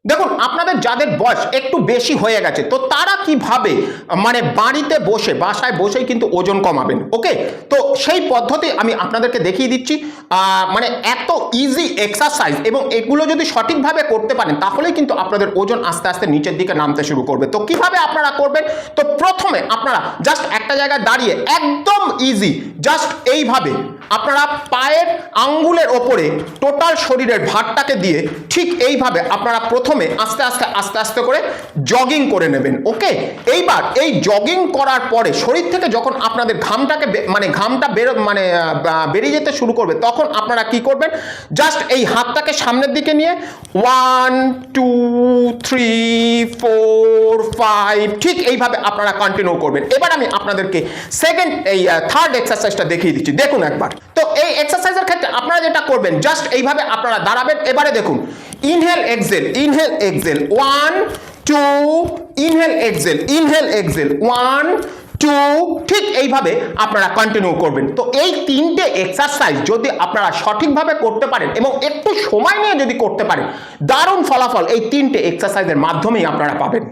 দেখুন, আপনাদের যাদের বয়স একটু বেশি হয়ে গেছে তো তারা কিভাবে মানে বাড়িতে বসে বাসায় বসেই কিন্তু ওজন কমাবেন। ওকে, তো সেই পদ্ধতি আমি আপনাদেরকে দেখিয়ে দিচ্ছি। মানে এত ইজি এক্সারসাইজ এবং এগুলো যদি সঠিকভাবে করতে পারেন তাহলেই কিন্তু আপনাদের ওজন আস্তে আস্তে নিচের দিকে নামতে শুরু করবে। তো কিভাবে আপনারা করবেন? তো প্রথমে আপনারা জাস্ট একটা জায়গায় দাঁড়িয়ে একদম ইজি জাস্ট এইভাবে আপনারা পায়ের আঙ্গুলের ওপরে টোটাল শরীরের ভারটাকে দিয়ে ঠিক এইভাবে আপনারা প্রথমে আস্তে আস্তে আস্তে আস্তে করে জগিং করে নেবেন। ওকে, এইবার এই জগিং করার পরে শরীর থেকে যখন আপনাদের ঘামটাকে মানে ঘামটা বেরিয়ে যেতে শুরু করবে তখন আপনারা কি করবেন? জাস্ট এই হাতটাকে সামনের দিকে নিয়ে 1 2 3 4 5 ঠিক এইভাবে আপনারা কন্টিনিউ করবেন। এবার আমি আপনাদেরকে থার্ড এক্সারসাইজটা দেখিয়ে দিচ্ছি, দেখুন একবার। তো এই এক্সারসাইজের ক্ষেত্রে আপনারা যেটা করবেন জাস্ট এইভাবে আপনারা দাঁড়াবেন। এবারে দেখুন, ইনহেল এক্সেল 1 2 ইনহেল এক্সেল 1 2 ঠিক এইভাবে আপনারা কন্টিনিউ করবেন। তো এই তিনটে এক্সারসাইজ যদি আপনারা সঠিকভাবে করতে পারেন এবং একটু সময় নিয়ে যদি করতে পারেন, দারুণ ফলাফল এই তিনটে এক্সারসাইজের মাধ্যমেই আপনারা পাবেন।